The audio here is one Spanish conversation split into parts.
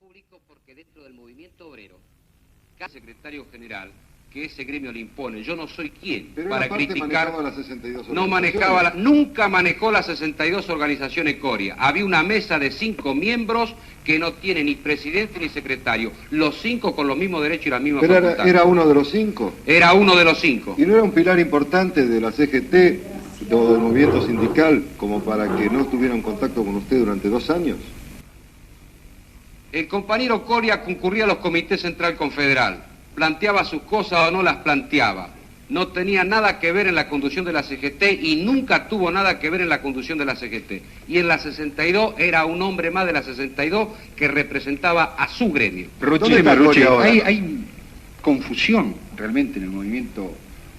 público porque dentro del movimiento obrero, cada secretario general, que ese gremio le impone, yo no soy quien pero para criticar. Manejaba las 62 no manejaba, nunca manejó las 62 organizaciones Coria. Había una mesa de 5 miembros que no tiene ni presidente ni secretario. Los 5 con los mismos derechos y la misma facultad. Pero era uno de los 5. Era uno de los 5. ¿Y no era un pilar importante de la CGT o del movimiento sindical como para que no tuviera un contacto con usted durante 2 años? El compañero Coria concurría a los comités central confederal. Planteaba sus cosas o no las planteaba. No tenía nada que ver en la conducción de la CGT y nunca tuvo nada que ver en la conducción de la CGT. Y en la 62 era un hombre más de la 62 que representaba a su gremio. Ruchi, hay confusión realmente en el movimiento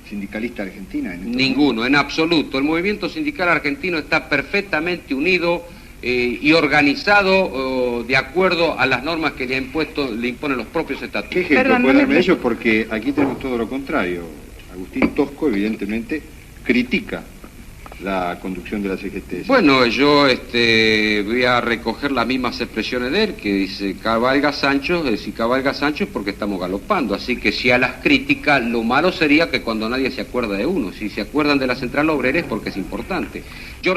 sindicalista argentino. Ninguno, en absoluto. El movimiento sindical argentino está perfectamente unido y organizado de acuerdo a las normas que le imponen los propios estatutos. ¿Qué ejemplo puede darme de ello? Porque aquí tenemos todo lo contrario. Agustín Tosco, evidentemente, critica la conducción de la CGT. Bueno, yo voy a recoger las mismas expresiones de él, que dice cabalga Sancho, si cabalga Sancho es porque estamos galopando. Así que si a las críticas, lo malo sería que cuando nadie se acuerda de uno. Si se acuerdan de la Central Obrera es porque es importante. Yo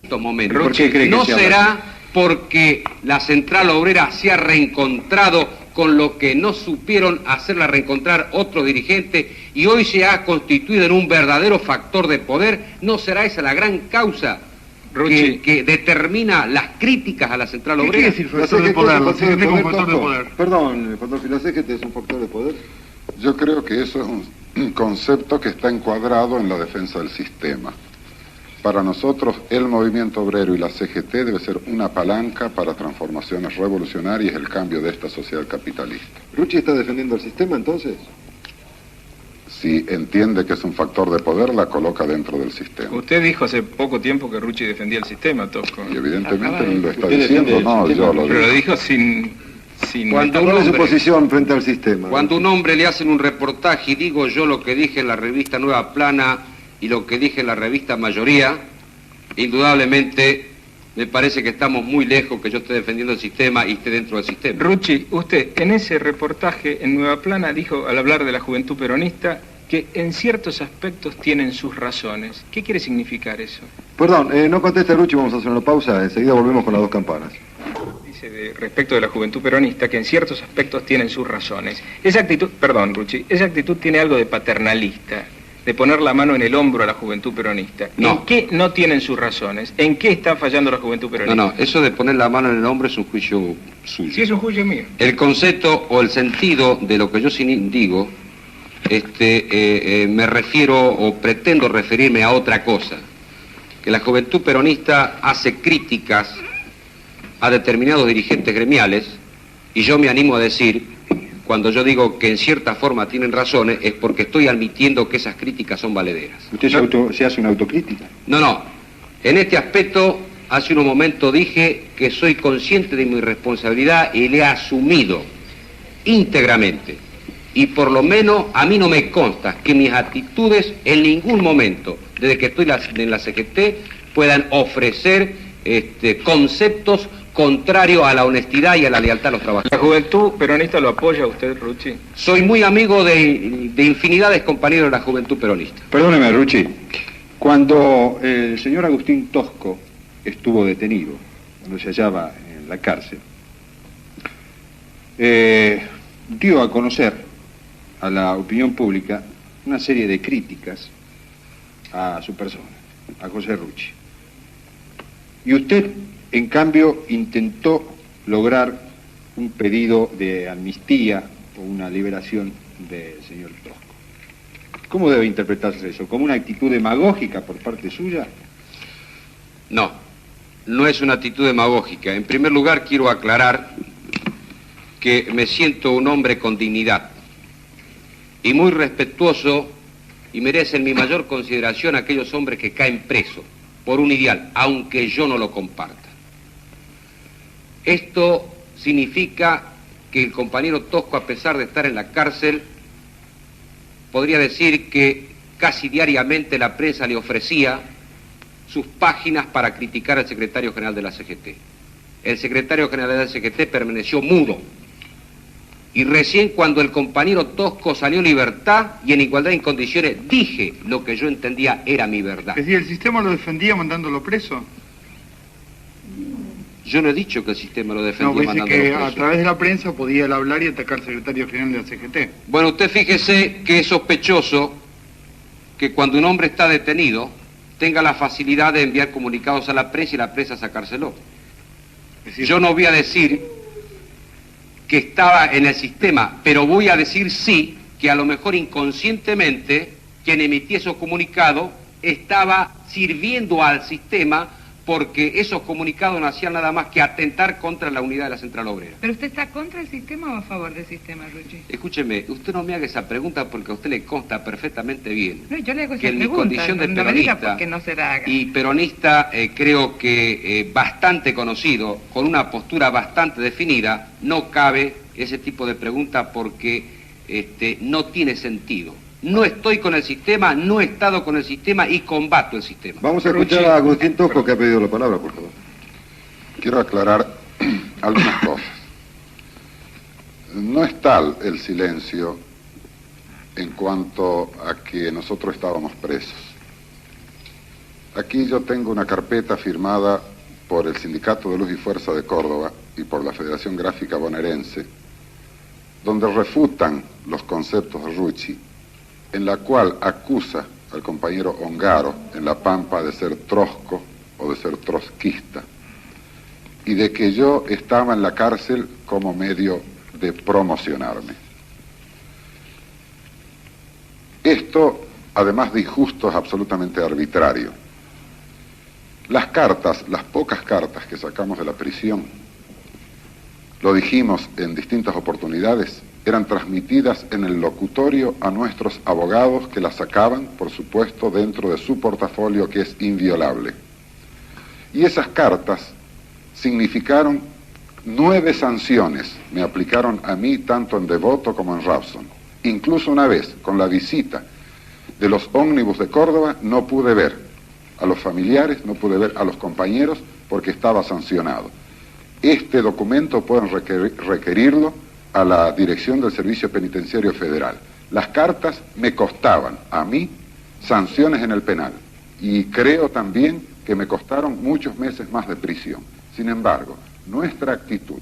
estos momentos. ¿Por qué cree que no sea será porque la Central Obrera se ha reencontrado con lo que no supieron hacerla reencontrar otros dirigentes y hoy se ha constituido en un verdadero factor de poder. ¿No será esa la gran causa que determina las críticas a la Central Obrera? ¿Qué quiere decir factor de poder? Factor de poder. Perdón, la CGT es un factor de poder. Yo creo que eso es un concepto que está encuadrado en la defensa del sistema. Para nosotros, el movimiento obrero y la CGT debe ser una palanca para transformaciones revolucionarias y el cambio de esta sociedad capitalista. ¿Ruchi está defendiendo el sistema, entonces? Si entiende que es un factor de poder, la coloca dentro del sistema. Usted dijo hace poco tiempo que Ruchi defendía el sistema, Tosco. Y evidentemente lo está diciendo, no, yo lo digo. Pero lo dijo sin cuando ¿Cuál es su posición frente al sistema? Cuando un hombre le hacen un reportaje y digo yo lo que dije en la revista Nueva Plana y lo que dije en la revista Mayoría, indudablemente me parece que estamos muy lejos que yo esté defendiendo el sistema y esté dentro del sistema. Ruchi, usted en ese reportaje en Nueva Plana dijo, al hablar de la juventud peronista, que en ciertos aspectos tienen sus razones. ¿Qué quiere significar eso? Perdón, no conteste Ruchi, vamos a hacer una pausa, enseguida volvemos con las 2 campanas. Dice respecto de la juventud peronista que en ciertos aspectos tienen sus razones. Esa actitud, perdón Ruchi, esa actitud tiene algo de paternalista, de poner la mano en el hombro a la juventud peronista. No. ¿En qué no tienen sus razones? ¿En qué está fallando la juventud peronista? No, eso de poner la mano en el hombro es un juicio suyo. Sí, es un juicio mío. El concepto o el sentido de lo que yo digo, me refiero o pretendo referirme a otra cosa. Que la juventud peronista hace críticas a determinados dirigentes gremiales y yo me animo a decir, cuando yo digo que en cierta forma tienen razones, es porque estoy admitiendo que esas críticas son valederas. ¿Usted se hace una autocrítica? No. En este aspecto, hace unos momentos dije que soy consciente de mi responsabilidad y le he asumido íntegramente. Y por lo menos a mí no me consta que mis actitudes en ningún momento, desde que estoy en la CGT, puedan ofrecer conceptos contrarios a la honestidad y a la lealtad a los trabajadores. ¿La juventud peronista lo apoya a usted, Ruchi? Soy muy amigo de infinidades compañeros de la juventud peronista. Perdóneme, Ruchi. Cuando el señor Agustín Tosco estuvo detenido, cuando se hallaba en la cárcel, dio a conocer a la opinión pública una serie de críticas a su persona, a José Ruchi. Y usted, en cambio, intentó lograr un pedido de amnistía o una liberación del señor Tosco. ¿Cómo debe interpretarse eso? ¿Como una actitud demagógica por parte suya? No es una actitud demagógica. En primer lugar, quiero aclarar que me siento un hombre con dignidad y muy respetuoso y merecen mi mayor consideración aquellos hombres que caen presos por un ideal, aunque yo no lo comparta. Esto significa que el compañero Tosco, a pesar de estar en la cárcel, podría decir que casi diariamente la prensa le ofrecía sus páginas para criticar al secretario general de la CGT. el secretario general del CGT permaneció mudo. Y recién cuando el compañero Tosco salió en libertad y en igualdad en condiciones, dije lo que yo entendía era mi verdad. Es decir, ¿el sistema lo defendía mandándolo preso? Yo no he dicho que el sistema lo defendía No, dice mandándolo que preso. a través de la prensa podía él hablar y atacar al secretario general del CGT. Bueno, usted fíjese que es sospechoso que cuando un hombre está detenido tenga la facilidad de enviar comunicados a la prensa y la prensa sacárselo. Es decir, Yo no voy a decir que estaba en el sistema, pero voy a decir sí, que a lo mejor inconscientemente quien emitía esos comunicados estaba sirviendo al sistema porque esos comunicados no hacían nada más que atentar contra la unidad de la Central Obrera. ¿Pero usted está contra el sistema o a favor del sistema, Rucci? Escúcheme, usted no me haga esa pregunta porque a usted le consta perfectamente bien No, yo le hago que esa en mi pregunta, condición de no me diga peronista porque no se la haga. y peronista creo que bastante conocido, con una postura bastante definida, no cabe ese tipo de pregunta porque no tiene sentido. No estoy con el sistema, no he estado con el sistema y combato el sistema. Vamos a escuchar a Agustín Tosco, que ha pedido la palabra, por favor. Quiero aclarar algunas cosas. No es tal el silencio en cuanto a que nosotros estábamos presos. Aquí yo tengo una carpeta firmada por el Sindicato de Luz y Fuerza de Córdoba y por la Federación Gráfica Bonaerense, donde refutan los conceptos de Rucci, en la cual acusa al compañero Ongaro en La Pampa de ser trosco o de ser trotskista, y de que yo estaba en la cárcel como medio de promocionarme. Esto, además de injusto, es absolutamente arbitrario. Las cartas, las pocas cartas que sacamos de la prisión, lo dijimos en distintas oportunidades, eran transmitidas en el locutorio a nuestros abogados que las sacaban, por supuesto, dentro de su portafolio que es inviolable. Y esas cartas significaron 9 sanciones, me aplicaron a mí tanto en Devoto como en Rawson. Incluso una vez, con la visita de los ómnibus de Córdoba, no pude ver a los familiares, no pude ver a los compañeros porque estaba sancionado. Este documento pueden requerirlo a la dirección del Servicio Penitenciario Federal. Las cartas me costaban a mí sanciones en el penal y creo también que me costaron muchos meses más de prisión. Sin embargo, nuestra actitud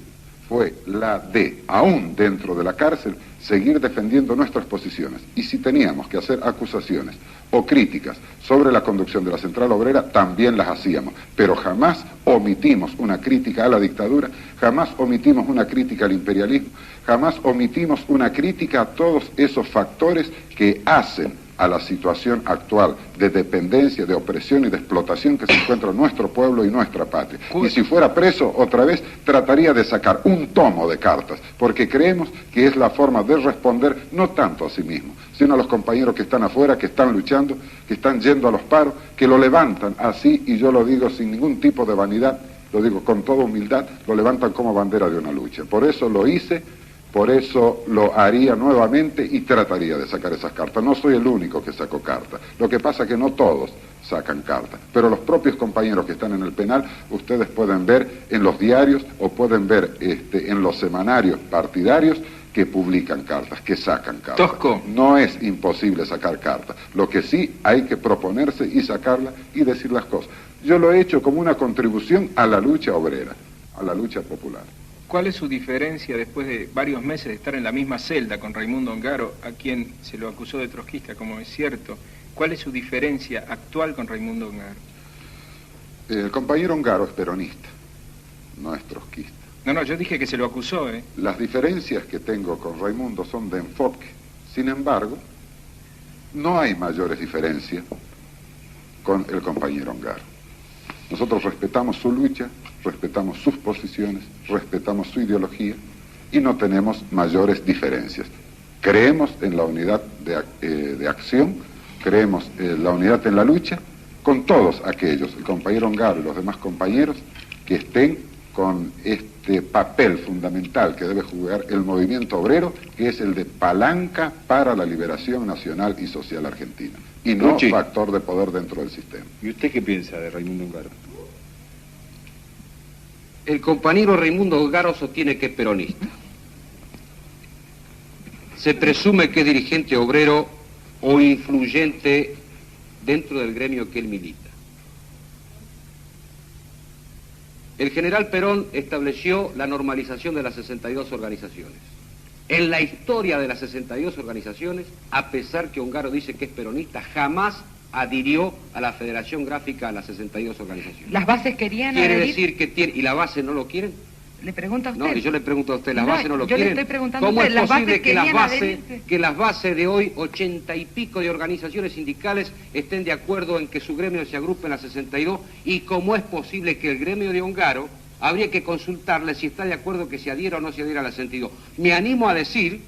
fue la de, aún dentro de la cárcel, seguir defendiendo nuestras posiciones. Y si teníamos que hacer acusaciones o críticas sobre la conducción de la Central Obrera, también las hacíamos. Pero jamás omitimos una crítica a la dictadura, jamás omitimos una crítica al imperialismo, jamás omitimos una crítica a todos esos factores que hacen a la situación actual de dependencia, de opresión y de explotación que se encuentra nuestro pueblo y nuestra patria. Y si fuera preso, otra vez trataría de sacar un tomo de cartas, porque creemos que es la forma de responder no tanto a sí mismo, sino a los compañeros que están afuera, que están luchando, que están yendo a los paros, que lo levantan así, y yo lo digo sin ningún tipo de vanidad, lo digo con toda humildad, lo levantan como bandera de una lucha. Por eso lo hice. Por eso lo haría nuevamente y trataría de sacar esas cartas. No soy el único que sacó cartas. Lo que pasa es que no todos sacan cartas. Pero los propios compañeros que están en el penal, ustedes pueden ver en los diarios o pueden ver en los semanarios partidarios que publican cartas, que sacan cartas. Tosco. No es imposible sacar cartas. Lo que sí hay que proponerse y sacarlas y decir las cosas. Yo lo he hecho como una contribución a la lucha obrera, a la lucha popular. ¿Cuál es su diferencia después de varios meses de estar en la misma celda con Raimundo Ongaro, a quien se lo acusó de trotskista, como es cierto? ¿Cuál es su diferencia actual con Raimundo Ongaro? El compañero Ongaro es peronista, no es trotskista. No, yo dije que se lo acusó, ¿eh? Las diferencias que tengo con Raimundo son de enfoque. Sin embargo, no hay mayores diferencias con el compañero Ongaro. Nosotros respetamos su lucha, respetamos sus posiciones, respetamos su ideología y no tenemos mayores diferencias. Creemos en la unidad de acción, creemos en la unidad en la lucha con todos aquellos, el compañero Ongaro y los demás compañeros, que estén con este papel fundamental que debe jugar el movimiento obrero, que es el de palanca para la liberación nacional y social argentina, y no Rucci, factor de poder dentro del sistema. ¿Y usted qué piensa de Raimundo Ongaro? El compañero Raimundo Garo sostiene que es peronista. Se presume que es dirigente obrero o influyente dentro del gremio que él milita. El general Perón estableció la normalización de las 62 organizaciones. En la historia de las 62 organizaciones, a pesar que Ongaro dice que es peronista, jamás adhirió a la Federación Gráfica a las 62 organizaciones. ¿Las bases querían Quiere adherir? decir que tiene... ¿Y la base no lo quieren? Le pregunto a usted. No, y yo le pregunto a usted, ¿las No, bases no lo yo le quieren? estoy preguntando a ¿Cómo usted, es ¿las posible bases que las querían bases, adherirse? que las bases de hoy, 80 y pico de organizaciones sindicales, estén de acuerdo en que su gremio se agrupe en la 62? ¿Y cómo es posible que el gremio de Ongaro habría que consultarle si está de acuerdo que se adhiera o no se adhiera a la 62? Me animo a decir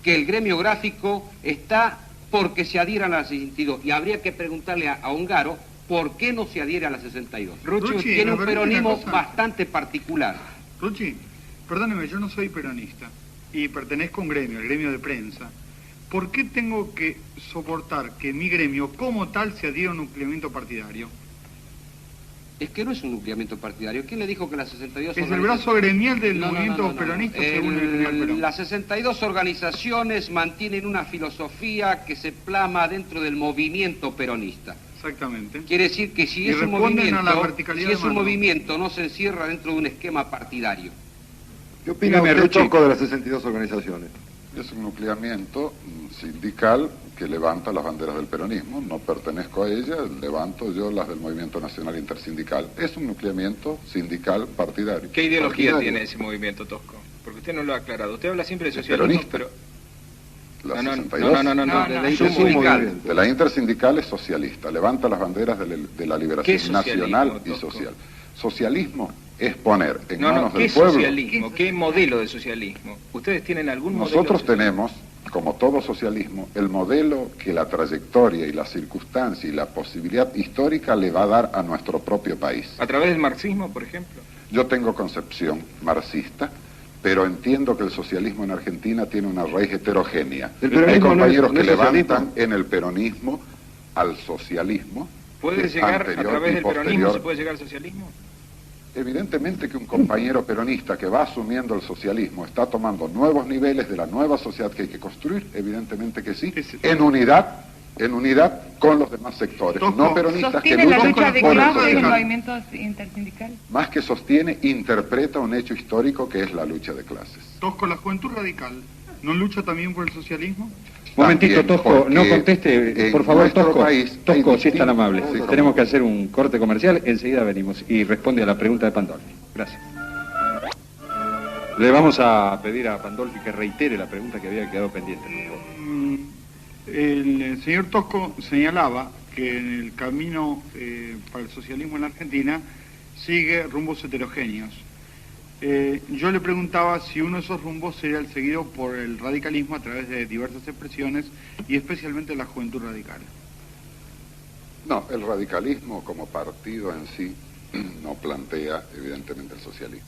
que el gremio gráfico está porque se adhiera a la 62 y habría que preguntarle a Ongaro por qué no se adhiere a la 62. Rucci, Tiene un ¿me permite peronismo una cosa? bastante particular. Rucci, perdóneme, yo no soy peronista y pertenezco a un gremio, el gremio de prensa. ¿Por qué tengo que soportar que mi gremio como tal se adhiera a un nucleamiento partidario? Es que no es un nucleamiento partidario. ¿Quién le dijo que las 62 Es el brazo gremial del No, no, movimiento no, no. peronista según el general Perón. Las 62 organizaciones mantienen una filosofía que se plama dentro del movimiento peronista. Exactamente. Quiere decir que si Y es un responden a la movimiento, verticalidad si es de un mando. movimiento no se encierra dentro de un esquema partidario. ¿Qué opina Dígame, usted, Rucci. Tosco, de las 62 organizaciones? Es un nucleamiento sindical que levanta las banderas del peronismo. No pertenezco a ella, levanto yo las del Movimiento Nacional Intersindical. Es un nucleamiento sindical partidario. ¿Qué ideología Partidario. tiene ese movimiento, Tosco? Porque usted no lo ha aclarado. Usted habla siempre de Es socialismo, peronista. pero... La No, 62 no, No, no, de la es un intersindical. movimiento. de la Intersindical es socialista, levanta las banderas de la ¿Qué liberación socialismo, nacional y Tosco? social. Socialismo es poner en No, manos ¿qué del pueblo. socialismo? ¿Qué modelo de socialismo? ¿Ustedes tienen algún modelo? Nosotros de- tenemos, como todo socialismo, el modelo que la trayectoria y la circunstancia y la posibilidad histórica le va a dar a nuestro propio país. ¿A través del marxismo, por ejemplo? Yo tengo concepción marxista, pero entiendo que el socialismo en Argentina tiene una raíz heterogénea. El Hay peronismo compañeros no es que levantan socialismo. en el peronismo al socialismo. ¿Puede que es llegar, a anterior través y del peronismo, posterior. se puede llegar al socialismo? Evidentemente que un compañero peronista que va asumiendo el socialismo está tomando nuevos niveles de la nueva sociedad que hay que construir, evidentemente que sí, en unidad con los demás sectores, Tosco, no peronistas que ¿Sostiene la luchan lucha de por el clase del socialismo. movimiento intersindical? Más que sostiene, interpreta un hecho histórico que es la lucha de clases. Tosco, la juventud radical, ¿no lucha también por el socialismo? Momentito, También, Tosco, porque no conteste, en por favor, nuestro Tosco. país hay Tosco, si es tan distintos- amable. Sí, cómo Tenemos no. que hacer un corte comercial, enseguida venimos y responde a la pregunta de Pandolfi. Gracias. Le vamos a pedir a Pandolfi que reitere la pregunta que había quedado pendiente. El señor Tosco señalaba que en el camino para el socialismo en la Argentina sigue rumbos heterogéneos. Yo le preguntaba si uno de esos rumbos sería el seguido por el radicalismo a través de diversas expresiones y especialmente la juventud radical. No, el radicalismo como partido en sí no plantea evidentemente el socialismo.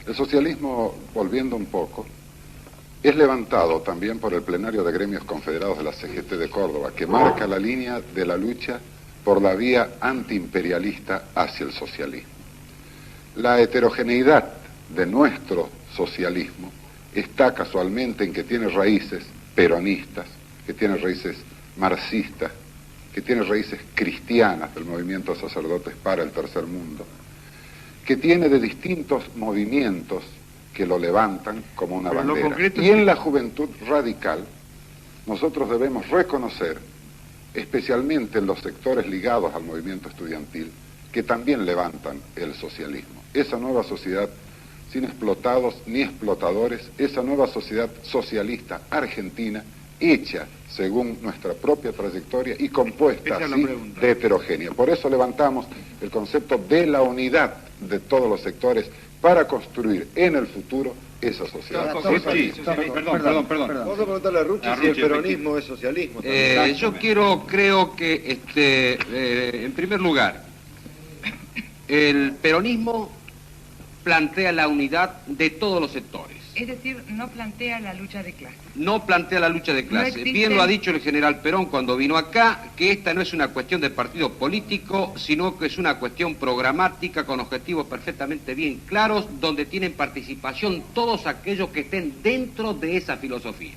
El socialismo, volviendo un poco, es levantado también por el plenario de gremios confederados de la CGT de Córdoba, que marca la línea de la lucha por la vía antiimperialista hacia el socialismo. La heterogeneidad de nuestro socialismo está casualmente en que tiene raíces peronistas, que tiene raíces marxistas, que tiene raíces cristianas del movimiento de sacerdotes para el tercer mundo, que tiene de distintos movimientos que lo levantan como una Pero en lo bandera. concreto Y sí. en la juventud radical nosotros debemos reconocer, especialmente en los sectores ligados al movimiento estudiantil, que también levantan el socialismo. Esa nueva sociedad sin explotados ni explotadores, esa nueva sociedad socialista argentina, hecha según nuestra propia trayectoria y compuesta Esa es la así pregunta. de heterogénea. Por eso levantamos el concepto de la unidad de todos los sectores para construir en el futuro esa sociedad. Perdón. Vamos a preguntarle a Rucci A si el Rucci, peronismo es socialismo. también. Yo creo que, en primer lugar, el peronismo plantea la unidad de todos los sectores. Es decir, no plantea la lucha de clases. No plantea la lucha de clases. existe- Bien lo ha dicho el general Perón cuando vino acá, que esta no es una cuestión de partido político, sino que es una cuestión programática con objetivos perfectamente bien claros, donde tienen participación todos aquellos que estén dentro de esa filosofía.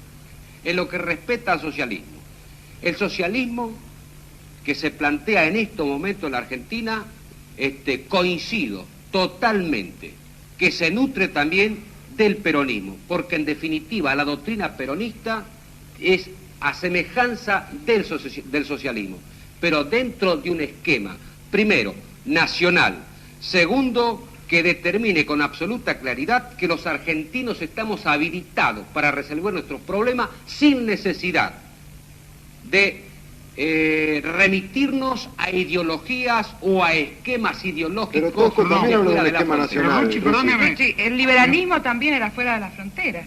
En lo que respecta al socialismo. El socialismo que se plantea en estos momentos en la Argentina, coincido totalmente, que se nutre también del peronismo, porque en definitiva la doctrina peronista es a semejanza del socialismo, pero dentro de un esquema, primero, nacional, segundo, que determine con absoluta claridad que los argentinos estamos habilitados para resolver nuestros problemas sin necesidad de remitirnos a ideologías o a esquemas ideológicos. Pero Tosco también habla de un fuera la esquema frontera. nacional. Ruchi, perdóneme. Ruchi, el liberalismo también era fuera de la frontera.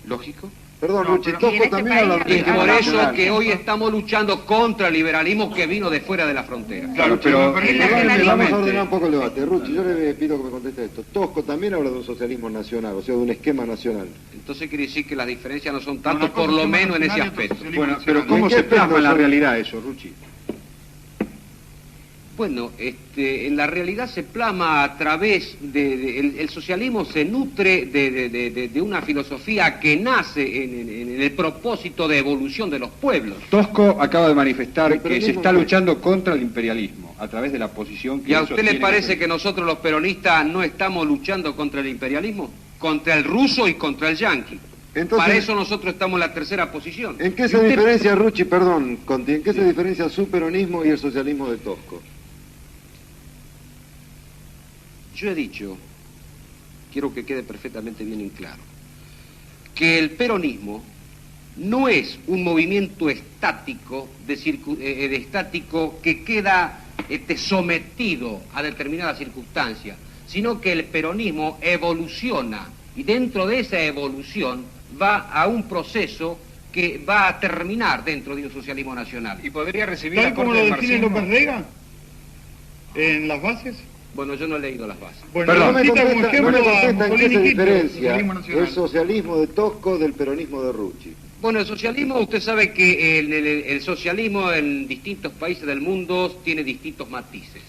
Lógico. Perdón, No, Ruchi, pero- y en Tosco este también país habla de un había- Y esquema por eso nacional. que hoy estamos luchando contra el liberalismo que vino de fuera de la frontera. Claro, pero El Vamos nacionalismo- a ordenar un poco el debate. Ruchi, yo le pido que me conteste esto. Tosco también habla de un socialismo nacional, o sea, de un esquema nacional. Entonces quiere decir que las diferencias no son Una tanto, cosa por lo es menos en ese nacional y otra aspecto. socialismo bueno, nacional. pero ¿cómo ¿En qué se plasma en la aspecto? realidad eso, Ruchi? Bueno, en la realidad se plasma a través el socialismo se nutre de una filosofía que nace en el propósito de evolución de los pueblos. Tosco acaba de manifestar El que se peronismo está qué? luchando contra el imperialismo a través de la posición que ¿Y a él usted le sostiene parece en que nosotros los peronistas no estamos luchando contra el imperialismo? Contra el ruso y contra el yanqui. Entonces- Para eso nosotros estamos en la tercera posición. ¿En qué Y se usted- diferencia, Ruchi, perdón, Conti, en qué se diferencia su peronismo y el socialismo de Tosco? Yo he dicho, quiero que quede perfectamente bien en claro, que el peronismo no es un movimiento estático, estático que queda sometido a determinadas circunstancias, sino que el peronismo evoluciona y dentro de esa evolución va a un proceso que va a terminar dentro de un socialismo nacional. ¿Y podría recibir ¿Tal como aporte lo del define marxismo? López Rega? ¿En las bases? Bueno, yo no he leído las bases. Bueno, Perdón. No me cita como contesta, no ejemplo me a contesta en qué Mussolini se y Hitler, diferencia socialismo nacional. el socialismo de Tosco del peronismo de Ruchi. Bueno, el socialismo, usted sabe que el socialismo en distintos países del mundo tiene distintos matices.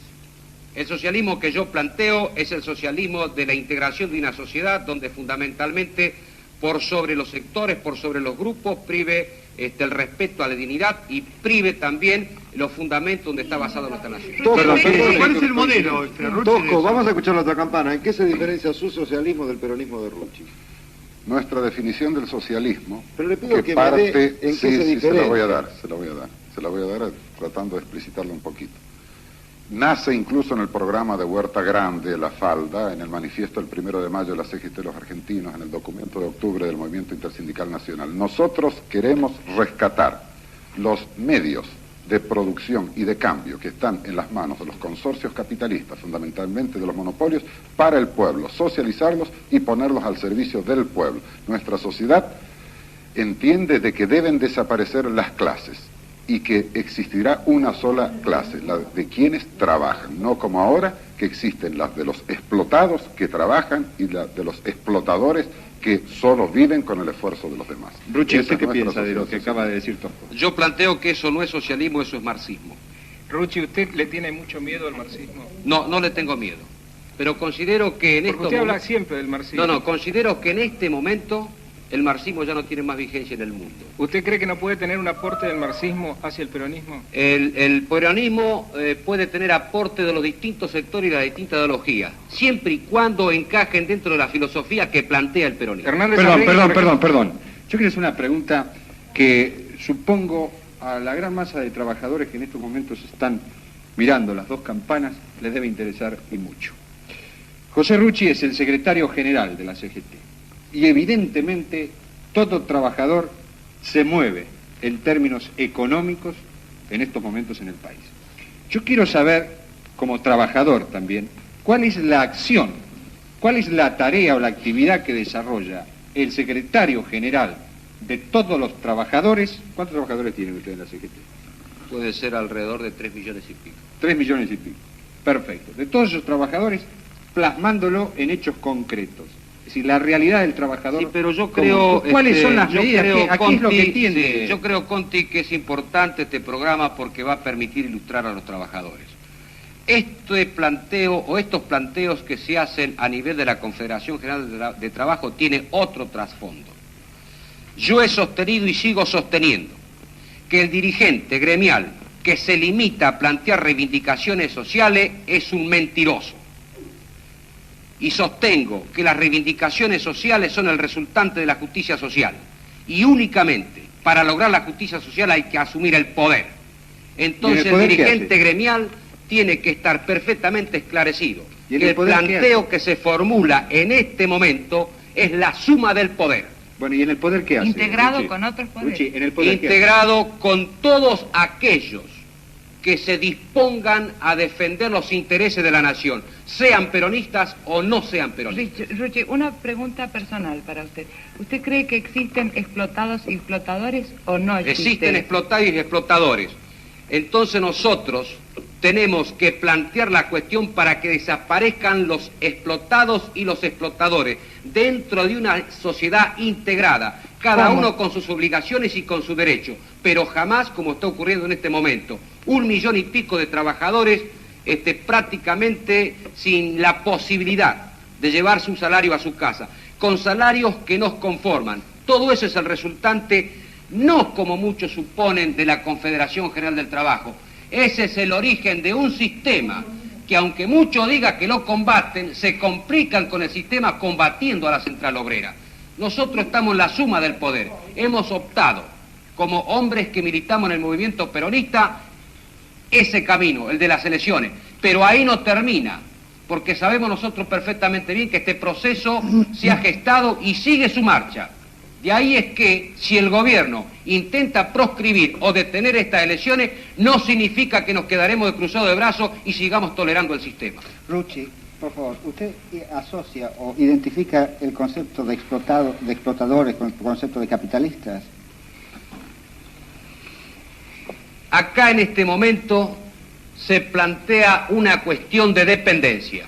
El socialismo que yo planteo es el socialismo de la integración de una sociedad donde fundamentalmente por sobre los sectores, por sobre los grupos, prive el respeto a la dignidad y prive también los fundamentos donde está basada nuestra nación. Tosco, Perdón, perdón, ¿Cuál es el modelo, Ruchi, de Tosco, eso? vamos a escuchar la otra campana. ¿En qué se diferencia su socialismo del peronismo de Ruchi? Nuestra definición del socialismo, Pero le pido que me parte, dé en qué se se la diferencia. voy a dar, tratando de explicitarlo un poquito. Nace incluso en el programa de Huerta Grande, La Falda, en el manifiesto del 1 de mayo de la CGT de los argentinos, en el documento de octubre del Movimiento Intersindical Nacional. Nosotros queremos rescatar los medios de producción y de cambio que están en las manos de los consorcios capitalistas, fundamentalmente de los monopolios, para el pueblo, socializarlos y ponerlos al servicio del pueblo. Nuestra sociedad entiende de que deben desaparecer las clases y que existirá una sola clase, la de quienes trabajan, no como ahora que existen las de los explotados que trabajan y la de los explotadores que solo viven con el esfuerzo de los demás. Ruchi, Esa ¿usted es qué nuestra piensa de lo que sociedad. acaba de decir Tosco? Yo planteo que eso no es socialismo, eso es marxismo. Ruchi, ¿usted le tiene mucho miedo al marxismo? No, no le tengo miedo. Pero considero que en Porque estos usted habla momentos... siempre del marxismo. No, considero que en este momento el marxismo ya no tiene más vigencia en el mundo. ¿Usted cree que no puede tener un aporte del marxismo hacia el peronismo? El peronismo puede tener aporte de los distintos sectores y de las distintas ideologías, siempre y cuando encajen dentro de la filosofía que plantea el peronismo. Hernández Perdón, Arregui, por ejemplo- perdón. Yo quiero hacer una pregunta que supongo a la gran masa de trabajadores que en estos momentos están mirando las dos campanas les debe interesar y mucho. José Ruchi es el secretario general de la CGT y evidentemente todo trabajador se mueve en términos económicos en estos momentos en el país. Yo quiero saber, como trabajador también, cuál es la acción, cuál es la tarea o la actividad que desarrolla el secretario general de todos los trabajadores. ¿Cuántos trabajadores tienen ustedes en la CGT? Puede ser alrededor de 3 millones y pico. 3 millones y pico. Perfecto. De todos esos trabajadores, plasmándolo en hechos concretos. Es decir, la realidad del trabajador. Sí, pero yo creo... ¿Cuáles son las yo medidas? creo, Aquí es lo que Conti, tiene. sí, yo creo, Conti, que es importante este programa porque va a permitir ilustrar a los trabajadores. Este planteo o estos planteos que se hacen a nivel de la Confederación General de Trabajo tiene otro trasfondo. Yo he sostenido y sigo sosteniendo que el dirigente gremial que se limita a plantear reivindicaciones sociales es un mentiroso. Y sostengo que las reivindicaciones sociales son el resultante de la justicia social. Y únicamente para lograr la justicia social hay que asumir el poder. Entonces el dirigente gremial tiene que estar perfectamente esclarecido que el planteo que se formula en este momento es la suma del poder. Bueno, ¿y en el poder qué hace? Integrado Ruchi? con otros poderes. Ruchi, ¿en el poder Integrado con todos aquellos que se dispongan a defender los intereses de la nación, sean peronistas o no sean peronistas. Ruchi, una pregunta personal para usted. ¿Usted cree que existen explotados y explotadores o no existen? Existen explotados y explotadores. Entonces nosotros tenemos que plantear la cuestión para que desaparezcan los explotados y los explotadores dentro de una sociedad integrada, cada uno con sus obligaciones y con su derecho, pero jamás como está ocurriendo en este momento, 1 millón y pico de trabajadores prácticamente sin la posibilidad de llevar su salario a su casa, con salarios que nos conforman. Todo eso es el resultante, no como muchos suponen, de la Confederación General del Trabajo. Ese es el origen de un sistema que, aunque muchos digan que lo combaten, se complican con el sistema combatiendo a la central obrera. Nosotros estamos en la suma del poder. Hemos optado, como hombres que militamos en el movimiento peronista, ese camino, el de las elecciones. Pero ahí no termina, porque sabemos nosotros perfectamente bien que este proceso se ha gestado y sigue su marcha. De ahí es que, si el gobierno intenta proscribir o detener estas elecciones, no significa que nos quedaremos de cruzado de brazos y sigamos tolerando el sistema. Ruchi, por favor, ¿usted asocia o identifica el concepto de explotadores con el concepto de capitalistas? Acá en este momento se plantea una cuestión de dependencia.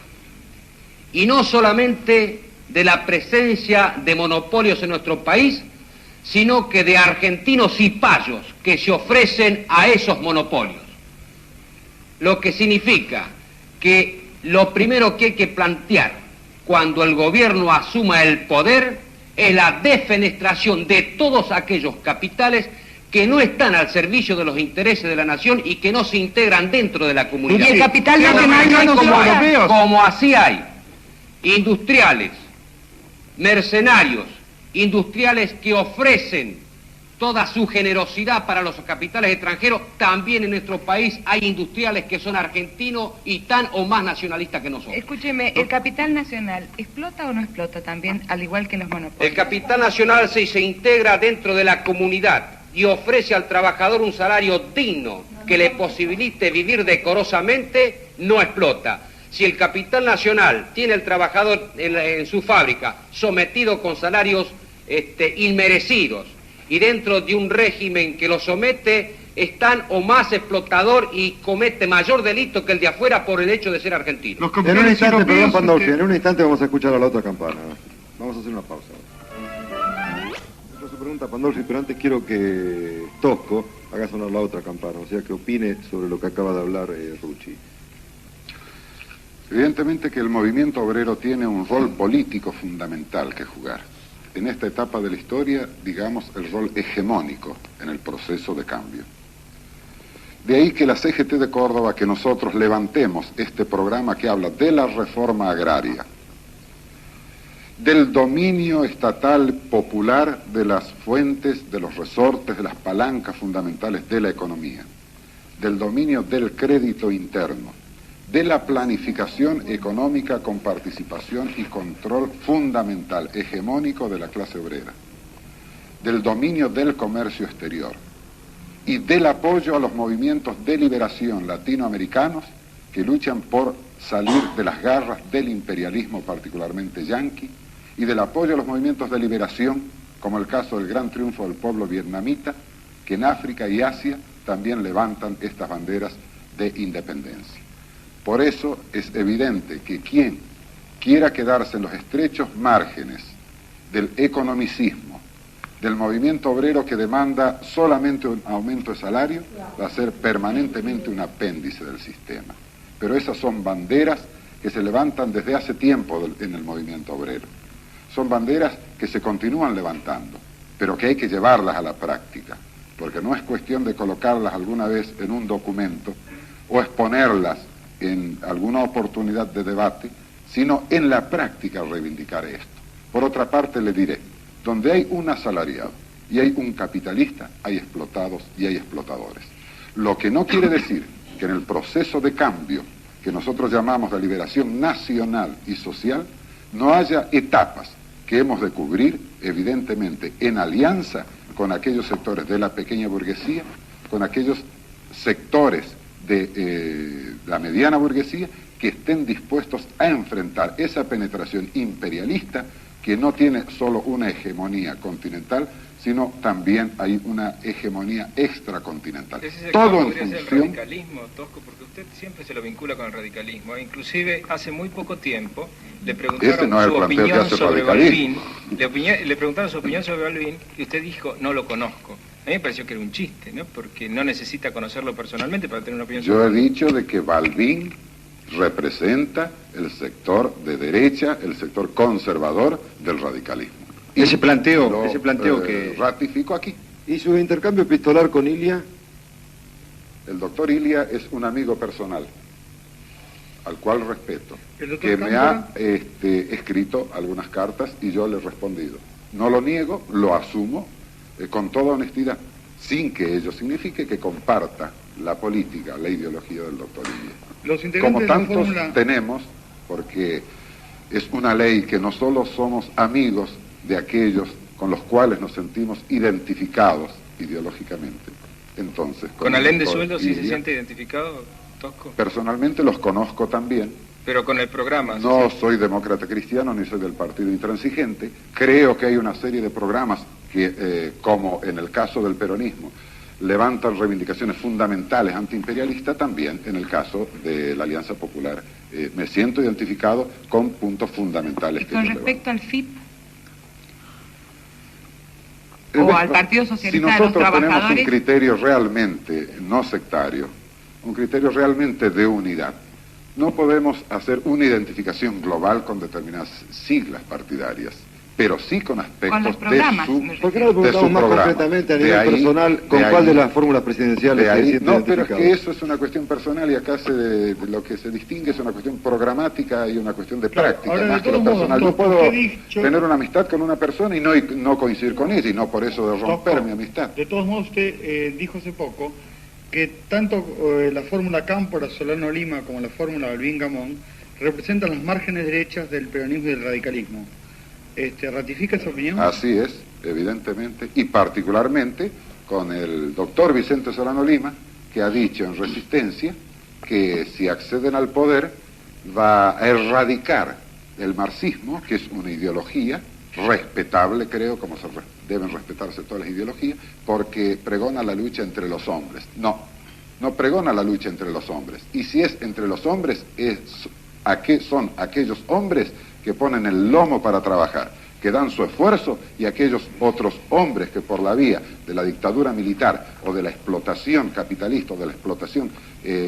Y no solamente de la presencia de monopolios en nuestro país, sino que de argentinos cipayos que se ofrecen a esos monopolios. Lo que significa que lo primero que hay que plantear cuando el gobierno asuma el poder es la defenestración de todos aquellos capitales que no están al servicio de los intereses de la nación y que no se integran dentro de la comunidad. Y el capital nacional como así hay industriales, mercenarios, industriales que ofrecen toda su generosidad para los capitales extranjeros. También en nuestro país hay industriales que son argentinos y tan o más nacionalistas que nosotros. Escúcheme, ¿el capital nacional explota o no explota también, al igual que los monopolios? El capital nacional se integra dentro de la comunidad y ofrece al trabajador un salario digno que le posibilite vivir decorosamente, no explota. Si el capital nacional tiene al trabajador en su fábrica sometido con salarios inmerecidos y dentro de un régimen que lo somete, es tan o más explotador y comete mayor delito que el de afuera por el hecho de ser argentino. En un instante, perdón, Pandolfi, en un instante vamos a escuchar a la otra campana. Vamos a hacer una pausa. Esta es su pregunta, Pandolfi, pero antes quiero que Tosco haga sonar la otra campana, o sea, que opine sobre lo que acaba de hablar Ruchi. Evidentemente que el movimiento obrero tiene un rol político fundamental que jugar. En esta etapa de la historia, digamos, el rol hegemónico en el proceso de cambio. De ahí que la CGT de Córdoba, que nosotros levantemos este programa que habla de la reforma agraria, del dominio estatal popular de las fuentes, de los resortes, de las palancas fundamentales de la economía, del dominio del crédito interno, de la planificación económica con participación y control fundamental, hegemónico de la clase obrera, del dominio del comercio exterior y del apoyo a los movimientos de liberación latinoamericanos que luchan por salir de las garras del imperialismo particularmente yanqui y del apoyo a los movimientos de liberación, como el caso del gran triunfo del pueblo vietnamita, que en África y Asia también levantan estas banderas de independencia. Por eso es evidente que quien quiera quedarse en los estrechos márgenes del economicismo, del movimiento obrero que demanda solamente un aumento de salario, va a ser permanentemente un apéndice del sistema. Pero esas son banderas que se levantan desde hace tiempo en el movimiento obrero. Son banderas que se continúan levantando, pero que hay que llevarlas a la práctica, porque no es cuestión de colocarlas alguna vez en un documento o exponerlas en alguna oportunidad de debate, sino en la práctica reivindicar esto. Por otra parte, le diré, donde hay un asalariado y hay un capitalista, hay explotados y hay explotadores. Lo que no quiere decir que en el proceso de cambio que nosotros llamamos la liberación nacional y social, no haya etapas que hemos de cubrir, evidentemente, en alianza con aquellos sectores de la pequeña burguesía, con aquellos sectores de la mediana burguesía, que estén dispuestos a enfrentar esa penetración imperialista que no tiene solo una hegemonía continental, sino también hay una hegemonía extracontinental. Todo en función del radicalismo, Tosco, porque usted siempre se lo vincula con el radicalismo. Inclusive hace muy poco tiempo le preguntaron su opinión sobre Balbín, le preguntaron su opinión sobre Balbín y usted dijo, no lo conozco. A mí me pareció que era un chiste, ¿no? Porque no necesita conocerlo personalmente para tener una opinión sobre Yo he dicho de que Balbín representa el sector de derecha, el sector conservador del radicalismo. Ese planteo que ratifico aquí. ¿Y su intercambio epistolar con Ilia? El doctor Ilia es un amigo personal, al cual respeto, que me ha escrito algunas cartas y yo le he respondido. No lo niego, lo asumo con toda honestidad, sin que ello signifique que comparta la política, la ideología del doctor Ilia. Como tantos tenemos, porque es una ley que no solo somos amigos de aquellos con los cuales nos sentimos identificados ideológicamente. Entonces, ¿con Alén de Sueldo sí se siente identificado, Tosco? Personalmente los conozco también. Pero con el programa. No soy demócrata cristiano ni soy del Partido Intransigente. Creo que hay una serie de programas que, como en el caso del peronismo, levantan reivindicaciones fundamentales antiimperialistas, también en el caso de la Alianza Popular. Me siento identificado con puntos fundamentales. ¿Y con respecto al FIP? ¿O al Partido Socialista de los Trabajadores? Si nosotros tenemos un criterio realmente no sectario, un criterio realmente de unidad, no podemos hacer una identificación global con determinadas siglas partidarias, pero sí con aspectos ¿Por qué no le preguntamos más concretamente a nivel personal con cuál de las fórmulas presidenciales se siente No, pero es identificado? que eso es una cuestión personal y acá lo que se distingue es una cuestión programática y una cuestión de práctica, ahora, más que lo personal. Yo puedo tener una amistad con una persona y no coincidir con ella, y no por eso de romper mi amistad. De todos modos, usted dijo hace poco que tanto la fórmula Cámpora, Solano Lima, como la fórmula Balbín Gamón representan las márgenes derechas del peronismo y del radicalismo. ¿Ratifica esa opinión? Así es, evidentemente, y particularmente con el doctor Vicente Solano Lima, que ha dicho en Resistencia que si acceden al poder va a erradicar el marxismo, que es una ideología respetable, creo, como deben respetarse todas las ideologías, porque pregona la lucha entre los hombres. No pregona la lucha entre los hombres. Y si es entre los hombres, son aquellos hombres que ponen el lomo para trabajar, que dan su esfuerzo, y aquellos otros hombres que por la vía de la dictadura militar o de la explotación capitalista o de la explotación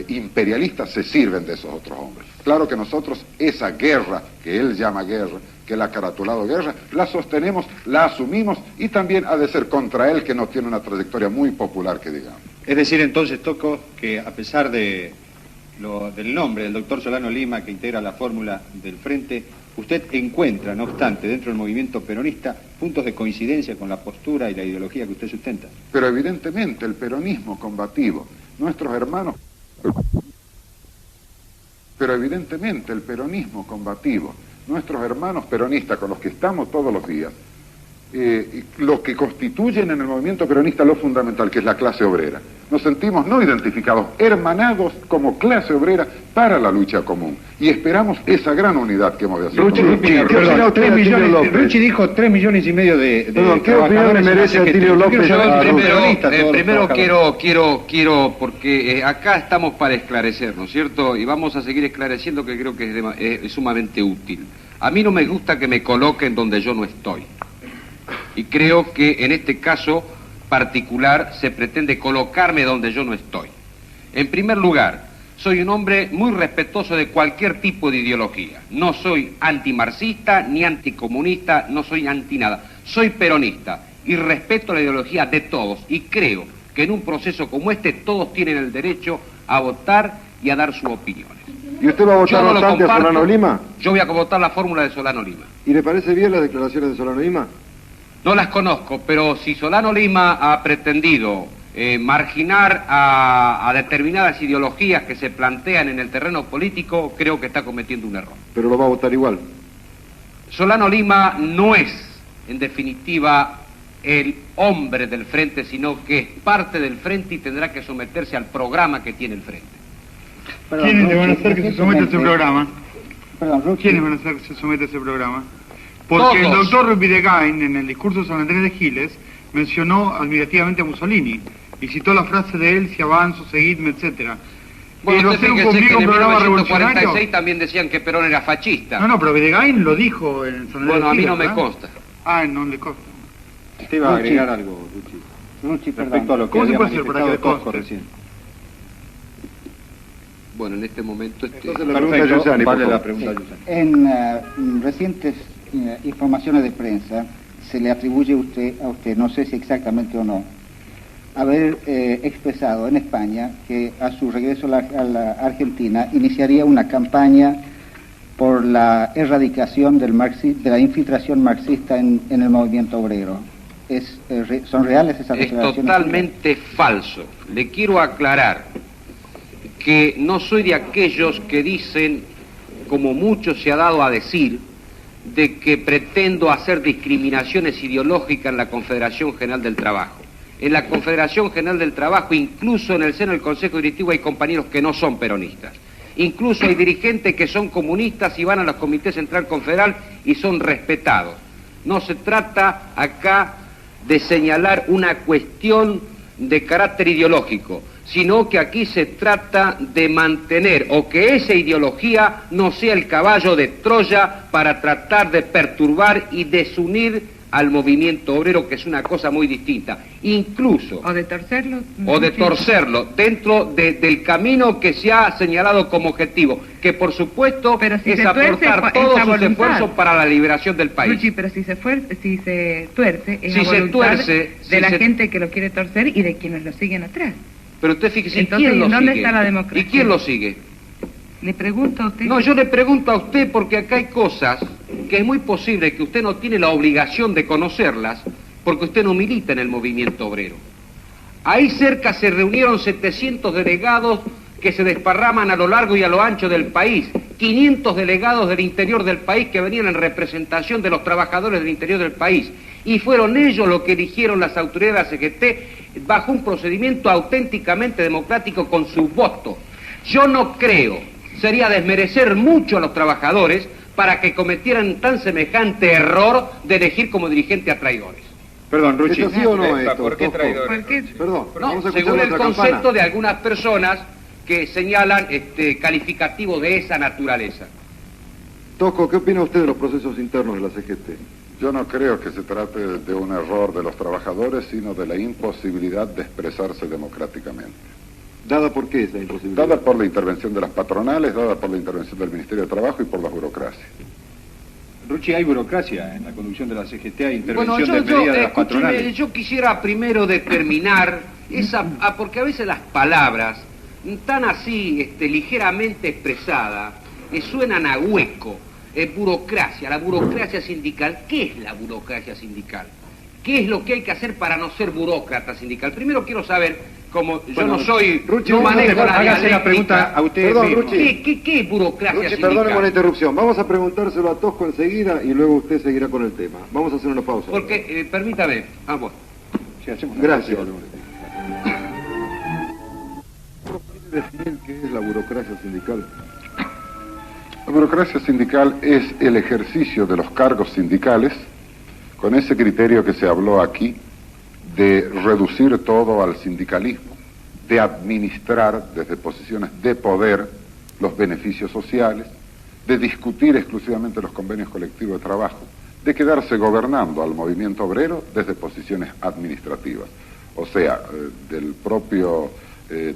imperialista se sirven de esos otros hombres. Claro que nosotros esa guerra, que él llama guerra, que él ha caratulado guerra, la sostenemos, la asumimos, y también ha de ser contra él, que no tiene una trayectoria muy popular, que digamos. Es decir, entonces, Tosco, que a pesar del nombre del doctor Solano Lima, que integra la fórmula del Frente, usted encuentra, no obstante, dentro del movimiento peronista, puntos de coincidencia con la postura y la ideología que usted sustenta. Pero evidentemente el peronismo combativo, nuestros hermanos peronistas con los que estamos todos los días, lo que constituyen en el movimiento peronista lo fundamental, que es la clase obrera. Nos sentimos no identificados, hermanados como clase obrera para la lucha común. Y esperamos esa gran unidad que hemos de hacer. Rucci dijo 3 millones y medio de ¿qué opinión merece Atilio López? Primero quiero, porque acá estamos para esclarecer, ¿no es cierto? Y vamos a seguir esclareciendo, que creo que es sumamente útil. A mí no me gusta que me coloquen donde yo no estoy. Y creo que en este caso particular se pretende colocarme donde yo no estoy. En primer lugar, soy un hombre muy respetuoso de cualquier tipo de ideología. No soy antimarxista ni anticomunista, no soy anti nada. Soy peronista y respeto la ideología de todos y creo que en un proceso como este todos tienen el derecho a votar y a dar sus opiniones. ¿Y usted va a votar bastante a Solano Lima? Yo voy a votar la fórmula de Solano Lima. ¿Y le parece bien las declaraciones de Solano Lima? No las conozco, pero si Solano Lima ha pretendido marginar a determinadas ideologías que se plantean en el terreno político, creo que está cometiendo un error. ¿Pero lo va a votar igual? Solano Lima no es, en definitiva, el hombre del frente, sino que es parte del frente y tendrá que someterse al programa que tiene el frente. ¿Quiénes le van a hacer que se someta a ese programa? ¿Quiénes van a hacer que se someta a ese programa? Porque el doctor Videgain, en el discurso de San Andrés de Giles, mencionó admirativamente a Mussolini y citó la frase de él, si avanzo, seguidme, etcétera. Bueno, usted fíjese que en 1946 también decían que Perón era fascista. No, pero Videgain lo dijo en San Andrés de Giles. Bueno, a mí no me consta. No le consta. Usted iba a agregar algo, Rucci, respecto a lo que había manifestado Tosco recién. Bueno, en este momento... Entonces la pregunta a Giussani, vale la pregunta a Giussani. En recientes informaciones de prensa se le atribuye a usted, no sé si exactamente o no, haber expresado en España que a su regreso a la Argentina iniciaría una campaña por la erradicación de la infiltración marxista en el movimiento obrero. ¿Son reales esas declaraciones? Es totalmente falso. Le quiero aclarar que no soy de aquellos que dicen, como mucho se ha dado a decir, de que pretendo hacer discriminaciones ideológicas en la Confederación General del Trabajo. En la Confederación General del Trabajo, incluso en el seno del Consejo Directivo, hay compañeros que no son peronistas. Incluso hay dirigentes que son comunistas y van a los comités central confederal y son respetados. No se trata acá de señalar una cuestión de carácter ideológico, sino que aquí se trata de mantener o que esa ideología no sea el caballo de Troya para tratar de perturbar y desunir al movimiento obrero, que es una cosa muy distinta, incluso... O de torcerlo. O de torcerlo, dentro del camino que se ha señalado como objetivo, que por supuesto es aportar todos sus esfuerzos para la liberación del país. Luchi, pero si se tuerce, es la voluntad de la gente que lo quiere torcer y de quienes lo siguen atrás. Pero usted fíjese, entonces, ¿quién lo ¿dónde sigue? está la democracia? ¿Y quién lo sigue? Le pregunto a usted... No, yo le pregunto a usted porque acá hay cosas que es muy posible que usted no tiene la obligación de conocerlas porque usted no milita en el movimiento obrero. Ahí cerca se reunieron 700 delegados que se desparraman a lo largo y a lo ancho del país, 500 delegados del interior del país que venían en representación de los trabajadores del interior del país, y fueron ellos los que eligieron las autoridades de la CGT bajo un procedimiento auténticamente democrático con su voto. Yo no creo, sería desmerecer mucho a los trabajadores para que cometieran tan semejante error de elegir como dirigente a traidores. Perdón, Rucci. ¿Eso sí o no esto? ¿Por qué traidores? ¿Por qué? Perdón, No, según el concepto de algunas personas que señalan calificativos de esa naturaleza. Tosco, ¿qué opina usted de los procesos internos de la CGT? Yo no creo que se trate de un error de los trabajadores, sino de la imposibilidad de expresarse democráticamente. ¿Dada por qué esa imposibilidad? Dada por la intervención de las patronales, dada por la intervención del Ministerio de Trabajo y por la burocracia. Rucci, hay burocracia en la conducción de la CGT, hay intervención de medidas de las patronales. Yo quisiera primero determinar porque a veces las palabras tan así ligeramente expresadas suenan a hueco. Burocracia, la burocracia sindical. ¿Qué es la burocracia sindical? ¿Qué es lo que hay que hacer para no ser burócrata sindical? Primero quiero saber, como yo no soy, Rucci, no manejo la hágase la pregunta a usted. Perdón, mismo. Rucci. ¿Qué es burocracia Rucci, sindical? perdóneme la interrupción. Vamos a preguntárselo a Tosco enseguida y luego usted seguirá con el tema. Vamos a hacer una pausa. Porque, permítame, bueno. Sí, hacemos una Gracias. pausa. ¿Puede definir qué es la burocracia sindical? La burocracia sindical es el ejercicio de los cargos sindicales con ese criterio que se habló aquí de reducir todo al sindicalismo, de administrar desde posiciones de poder los beneficios sociales, de discutir exclusivamente los convenios colectivos de trabajo, de quedarse gobernando al movimiento obrero desde posiciones administrativas. O sea, del propio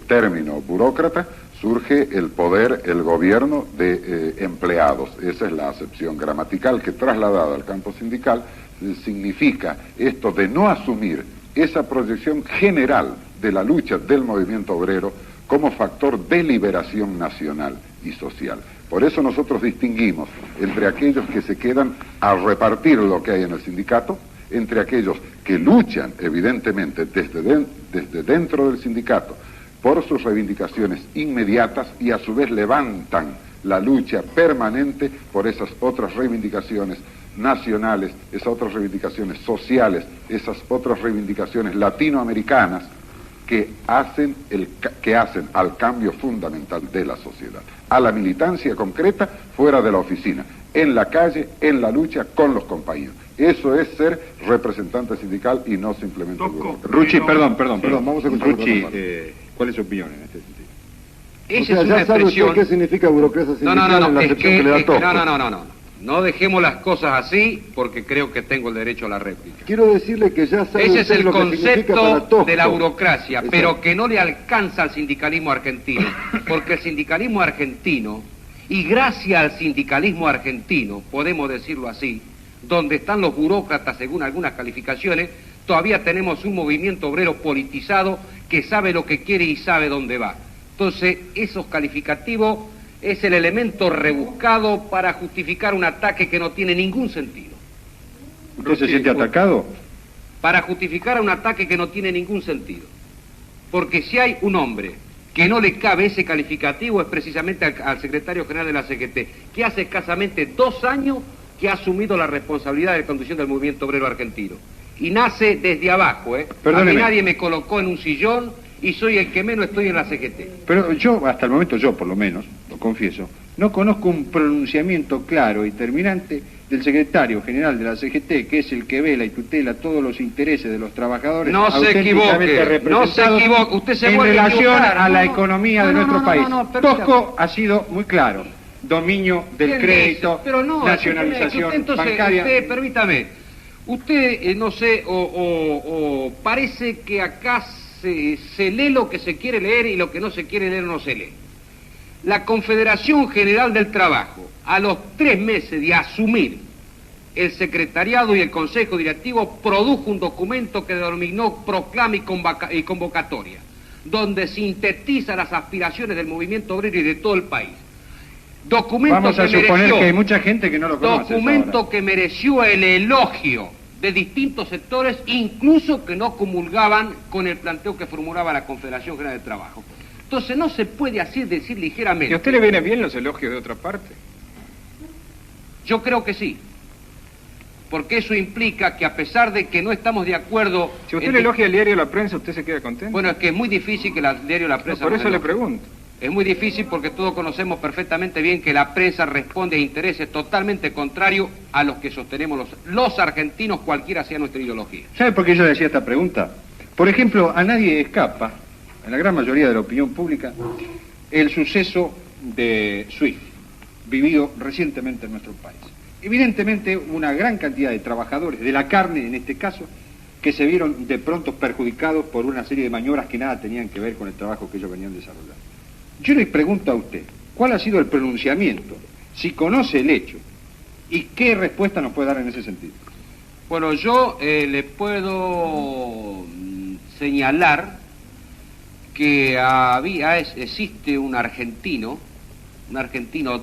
término burócrata surge el poder, el gobierno de empleados. Esa es la acepción gramatical que, trasladada al campo sindical, significa esto de no asumir esa proyección general de la lucha del movimiento obrero como factor de liberación nacional y social. Por eso nosotros distinguimos entre aquellos que se quedan a repartir lo que hay en el sindicato, entre aquellos que luchan evidentemente desde dentro del sindicato por sus reivindicaciones inmediatas y a su vez levantan la lucha permanente por esas otras reivindicaciones nacionales, esas otras reivindicaciones sociales, esas otras reivindicaciones latinoamericanas que hacen al cambio fundamental de la sociedad, a la militancia concreta fuera de la oficina, en la calle, en la lucha con los compañeros. Eso es ser representante sindical y no simplemente burócrata. Rucci, perdón, vamos a escuchar. Rucci, ¿cuál es su opinión en este sentido? Esa es una expresión... ¿Qué significa burocracia sindical en la acepción que le da Tosco? No dejemos las cosas así porque creo que tengo el derecho a la réplica. Quiero decirle que ya sabe ese es el lo que significa para Tosco de la burocracia, Exacto. Pero que no le alcanza al sindicalismo argentino, porque el sindicalismo argentino, y gracias al sindicalismo argentino, podemos decirlo así, donde están los burócratas según algunas calificaciones, todavía tenemos un movimiento obrero politizado que sabe lo que quiere y sabe dónde va. Entonces, esos calificativos es el elemento rebuscado para justificar un ataque que no tiene ningún sentido. ¿Usted se siente atacado? Para justificar un ataque que no tiene ningún sentido. Porque si hay un hombre que no le cabe ese calificativo es precisamente al secretario general de la CGT, que hace escasamente 2 años que ha asumido la responsabilidad de conducción del movimiento obrero argentino. Y nace desde abajo, A mí nadie me colocó en un sillón y soy el que menos estoy en la CGT. Pero yo, hasta el momento, por lo menos, lo confieso, no conozco un pronunciamiento claro y terminante del secretario general de la CGT, que es el que vela y tutela todos los intereses de los trabajadores. No se equivoque, usted se en relación a la no, economía de nuestro país. Tosco ha sido muy claro: dominio del crédito, nacionalización bancaria. Permítame, usted, no sé, o parece que acá se lee lo que se quiere leer y lo que no se quiere leer no se lee. La Confederación General del Trabajo, a los 3 meses de asumir el secretariado y el consejo directivo, produjo un documento que denominó proclama y convocatoria, donde sintetiza las aspiraciones del movimiento obrero y de todo el país. Documento Vamos a suponer que hay mucha gente que no lo conoce. Documento que mereció el elogio de distintos sectores, incluso que no comulgaban con el planteo que formulaba la Confederación General del Trabajo. Entonces no se puede así decir ligeramente. ¿Y a usted le vienen bien los elogios de otra parte? Yo creo que sí. Porque eso implica que a pesar de que no estamos de acuerdo... Si usted le elogia el diario La Prensa, ¿usted se queda contento? Bueno, es que es muy difícil que el diario La Prensa... Por eso le pregunto. Es muy difícil porque todos conocemos perfectamente bien que la prensa responde a intereses totalmente contrarios a los que sostenemos los argentinos, cualquiera sea nuestra ideología. ¿Sabe por qué yo le hacía esta pregunta? Por ejemplo, a nadie escapa, en la gran mayoría de la opinión pública, el suceso de SWIFT, vivido recientemente en nuestro país. Evidentemente, una gran cantidad de trabajadores, de la carne en este caso, que se vieron de pronto perjudicados por una serie de maniobras que nada tenían que ver con el trabajo que ellos venían desarrollando. Yo le pregunto a usted, ¿cuál ha sido el pronunciamiento? Si conoce el hecho, ¿y qué respuesta nos puede dar en ese sentido? Bueno, yo le puedo señalar que existe un argentino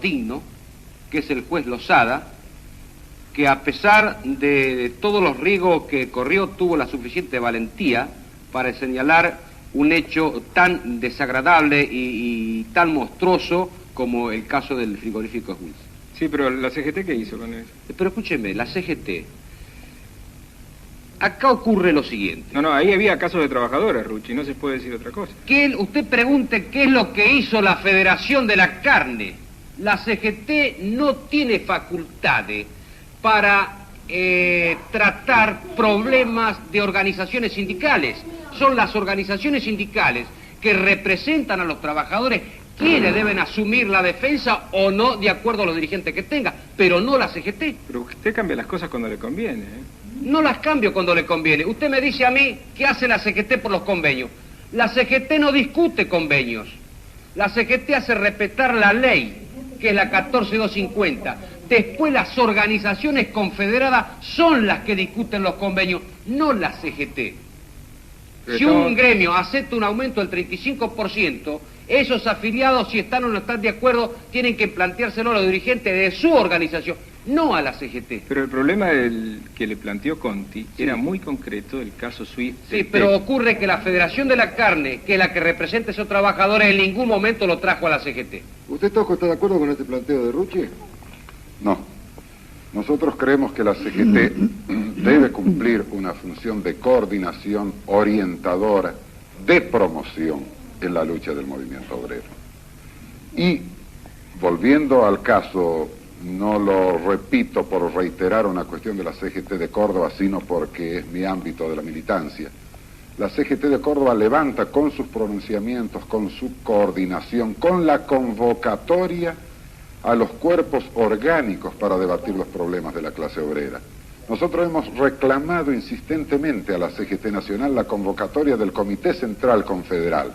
digno, que es el juez Lozada, que a pesar de todos los riesgos que corrió, tuvo la suficiente valentía para señalar un hecho tan desagradable y tan monstruoso como el caso del frigorífico Wills. Sí, pero la CGT, ¿qué hizo con eso? Pero escúcheme, la CGT... Acá ocurre lo siguiente. No, ahí había casos de trabajadores, Rucci, no se puede decir otra cosa. Usted pregunte qué es lo que hizo la Federación de la Carne. La CGT no tiene facultades para tratar problemas de organizaciones sindicales. Son las organizaciones sindicales que representan a los trabajadores quienes deben asumir la defensa o no, de acuerdo a los dirigentes que tenga, pero no la CGT. Pero usted cambia las cosas cuando le conviene, ¿eh? No las cambio cuando le conviene. Usted me dice a mí qué hace la CGT por los convenios. La CGT no discute convenios. La CGT hace respetar la ley, que es la 14250. Después las organizaciones confederadas son las que discuten los convenios, no la CGT. Si un gremio acepta un aumento del 35%, esos afiliados, si están o no están de acuerdo, tienen que planteárselo a los dirigentes de su organización, no a la CGT. Pero el problema que le planteó Conti era muy concreto, el caso SWIFT. Sí, pero ocurre que la Federación de la Carne, que es la que representa a esos trabajadores, en ningún momento lo trajo a la CGT. ¿Usted, Tosco, está de acuerdo con este planteo de Rucci? No. Nosotros creemos que la CGT debe cumplir una función de coordinación orientadora, de promoción en la lucha del movimiento obrero. Y, volviendo al caso, no lo repito por reiterar una cuestión de la CGT de Córdoba, sino porque es mi ámbito de la militancia. La CGT de Córdoba levanta con sus pronunciamientos, con su coordinación, con la convocatoria a los cuerpos orgánicos para debatir los problemas de la clase obrera. Nosotros hemos reclamado insistentemente a la CGT Nacional la convocatoria del Comité Central Confederal.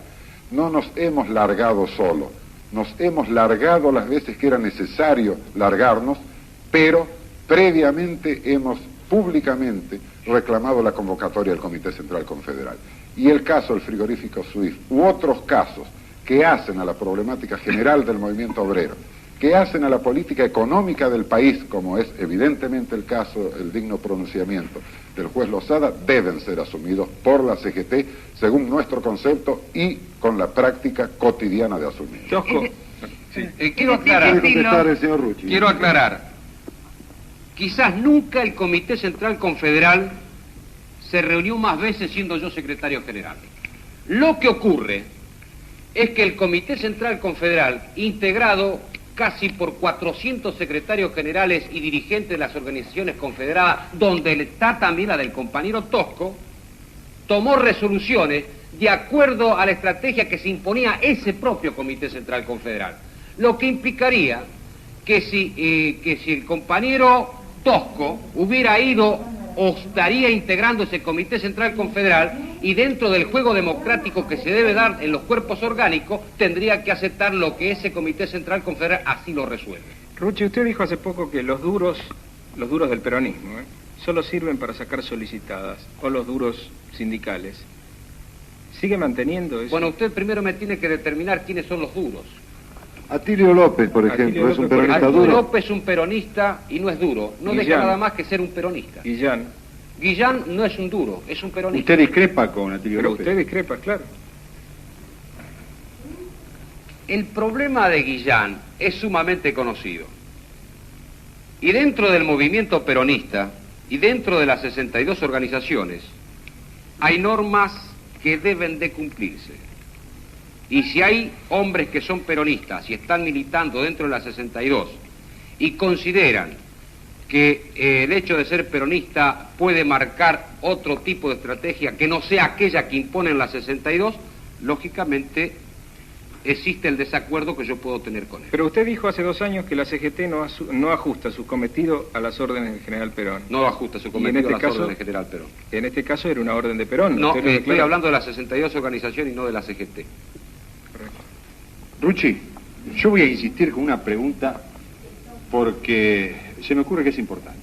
No nos hemos largado solo, nos hemos largado las veces que era necesario largarnos, pero previamente hemos públicamente reclamado la convocatoria del Comité Central Confederal. Y el caso del frigorífico SWIFT u otros casos que hacen a la problemática general del movimiento obrero, que hacen a la política económica del país, como es evidentemente el caso, el digno pronunciamiento del juez Lozada, deben ser asumidos por la CGT según nuestro concepto y con la práctica cotidiana de asumir. Tosco, quiero aclarar. Contestar el señor Rucci. Quiero aclarar. Quizás nunca el Comité Central Confederal se reunió más veces siendo yo secretario general. Lo que ocurre es que el Comité Central Confederal, integrado casi por 400 secretarios generales y dirigentes de las organizaciones confederadas, donde está también la del compañero Tosco, tomó resoluciones de acuerdo a la estrategia que se imponía ese propio Comité Central Confederal. Lo que implicaría que si el compañero Tosco hubiera ido o estaría integrando ese Comité Central Confederal y dentro del juego democrático que se debe dar en los cuerpos orgánicos, tendría que aceptar lo que ese Comité Central Confederal así lo resuelve. Rucci, usted dijo hace poco que los duros del peronismo, solo sirven para sacar solicitadas, o los duros sindicales. ¿Sigue manteniendo eso? Bueno, usted primero me tiene que determinar quiénes son los duros. Atilio López, por ejemplo, es un peronista Atilio duro. López es un peronista y no es duro. No deja nada más que ser un peronista. Guillán no es un duro, es un peronista. ¿Usted discrepa con Atilio Pero López? usted discrepa, claro. El problema de Guillán es sumamente conocido. Y dentro del movimiento peronista y dentro de las 62 organizaciones hay normas que deben de cumplirse. Y si hay hombres que son peronistas y están militando dentro de las 62 y consideran que el hecho de ser peronista puede marcar otro tipo de estrategia que no sea aquella que imponen las 62, lógicamente existe el desacuerdo que yo puedo tener con él. Pero usted dijo hace 2 años que la CGT no ajusta su cometido a las órdenes del general Perón. No ajusta su cometido a las órdenes del general Perón. En este caso era una orden de Perón. No, estoy hablando de las 62 organizaciones y no de la CGT. Rucci, yo voy a insistir con una pregunta porque se me ocurre que es importante.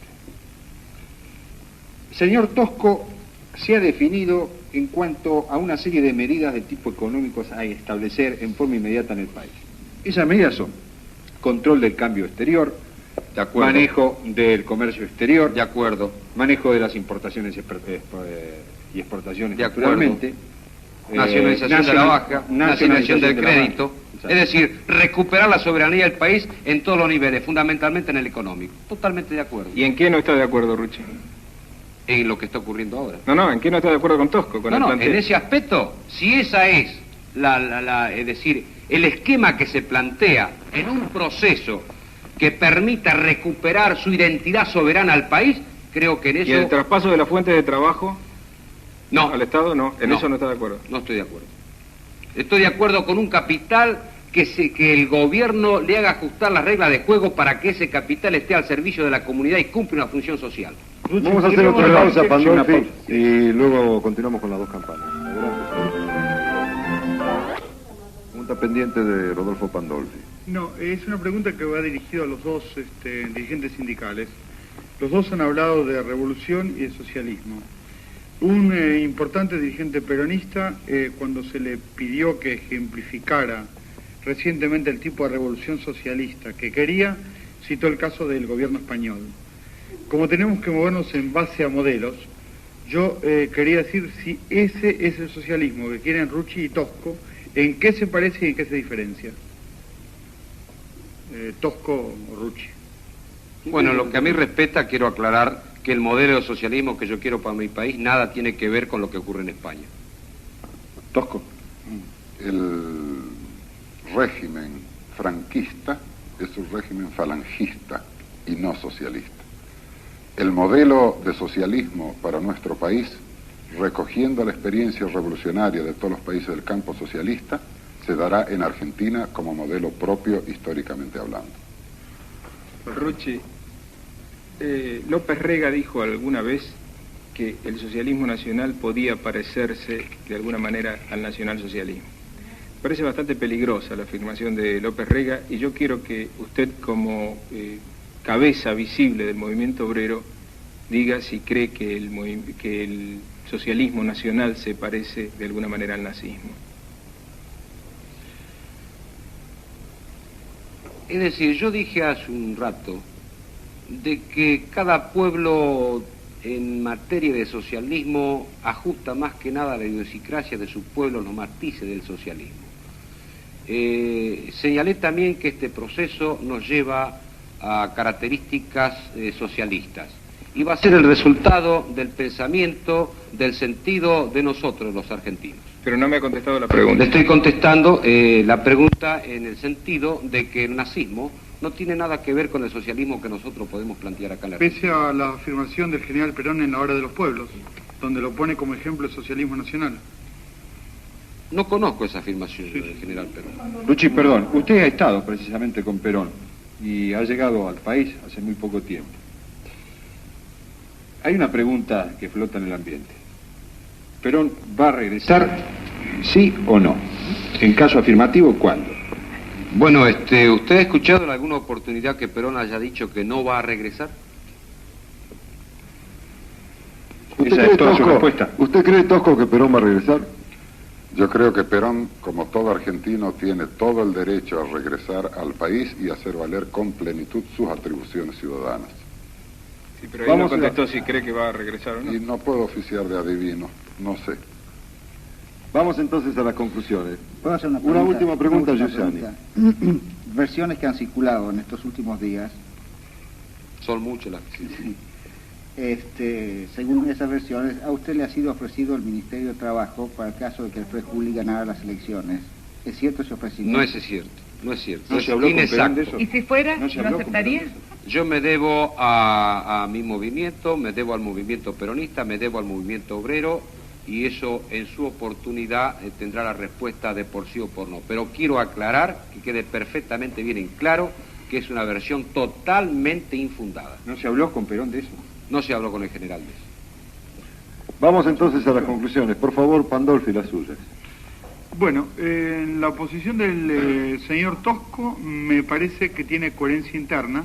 Señor Tosco se ha definido en cuanto a una serie de medidas de tipo económico a establecer en forma inmediata en el país. Esas medidas son control del cambio exterior, de acuerdo, manejo del comercio exterior, de acuerdo, manejo de las importaciones y exportaciones, de naturalmente, nacionalización de la baja, nacionalización del crédito. Es decir, recuperar la soberanía del país en todos los niveles, fundamentalmente en el económico. Totalmente de acuerdo. ¿Y en qué no está de acuerdo, Rucci? En lo que está ocurriendo ahora. No, ¿en qué no está de acuerdo con Tosco? En ese aspecto, si esa es es decir, el esquema que se plantea en un proceso que permita recuperar su identidad soberana al país, creo que en eso... ¿Y el traspaso de la fuente de trabajo? No. ¿Al Estado? No, en No. eso no está de acuerdo. No estoy de acuerdo. Estoy de acuerdo con un capital que el gobierno le haga ajustar las reglas de juego para que ese capital esté al servicio de la comunidad y cumpla una función social. Vamos a hacer otra pausa, Pandolfi, y luego continuamos con las dos campanas. Adelante. Pregunta pendiente de Rodolfo Pandolfi. No, es una pregunta que va dirigida a los dos dirigentes sindicales. Los dos han hablado de revolución y de socialismo. Un importante dirigente peronista, cuando se le pidió que ejemplificara recientemente el tipo de revolución socialista que quería, citó el caso del gobierno español. Como tenemos que movernos en base a modelos, yo quería decir si ese es el socialismo que quieren Rucci y Tosco, ¿en qué se parece y en qué se diferencia? Tosco o Rucci. Bueno, lo que a mí respecta, quiero aclarar que el modelo de socialismo que yo quiero para mi país nada tiene que ver con lo que ocurre en España. Tosco. El régimen franquista es un régimen falangista y no socialista. El modelo de socialismo para nuestro país, recogiendo la experiencia revolucionaria de todos los países del campo socialista, se dará en Argentina como modelo propio históricamente hablando. Rucci, López Rega dijo alguna vez que el socialismo nacional podía parecerse de alguna manera al nacionalsocialismo. Parece bastante peligrosa la afirmación de López Rega y yo quiero que usted, como cabeza visible del movimiento obrero, diga si cree que el socialismo nacional se parece de alguna manera al nazismo. Es decir, yo dije hace un rato de que cada pueblo en materia de socialismo ajusta más que nada la idiosincrasia de su pueblo, los matices del socialismo. Señalé también que este proceso nos lleva a características socialistas y va a ser el resultado del pensamiento, del sentido de nosotros los argentinos. Pero no me ha contestado la pregunta. Le estoy contestando la pregunta en el sentido de que el nazismo no tiene nada que ver con el socialismo que nosotros podemos plantear acá en la Argentina. Pese a la afirmación del general Perón en La Hora de los Pueblos, donde lo pone como ejemplo el socialismo nacional. No conozco esa afirmación del general Perón. Rucci, perdón, usted ha estado precisamente con Perón y ha llegado al país hace muy poco tiempo. Hay una pregunta que flota en el ambiente. ¿Perón va a regresar, sí o no? En caso afirmativo, ¿cuándo? Bueno, ¿usted ha escuchado en alguna oportunidad que Perón haya dicho que no va a regresar? Esa es toda su respuesta. ¿Usted cree, Tosco, que Perón va a regresar? Yo creo que Perón, como todo argentino, tiene todo el derecho a regresar al país y hacer valer con plenitud sus atribuciones ciudadanas. Sí, pero ahí no contestó si cree que va a regresar o no. Y no puedo oficiar de adivino, no sé. Vamos entonces a las conclusiones. ¿Puedo hacer una última pregunta, Giussani. Versiones que han circulado en estos últimos días. Son muchas las que sí. Según esas versiones, a usted le ha sido ofrecido el Ministerio de Trabajo para el caso de que el Fred Juli ganara las elecciones. ¿Es cierto ese ofrecimiento? No es cierto, no es cierto. ¿No se habló con Perón de eso? ¿Y si fuera, ¿No se lo habló con aceptaría? Perón de eso? Yo me debo a mi movimiento, me debo al movimiento peronista, me debo al movimiento obrero y eso en su oportunidad tendrá la respuesta de por sí o por no. Pero quiero aclarar, que quede perfectamente bien en claro, que es una versión totalmente infundada. ¿No se habló con Perón de eso? No se habló con el general de eso. Vamos entonces a las conclusiones. Por favor, Pandolfi, las suyas. Bueno, en la posición del señor Tosco me parece que tiene coherencia interna.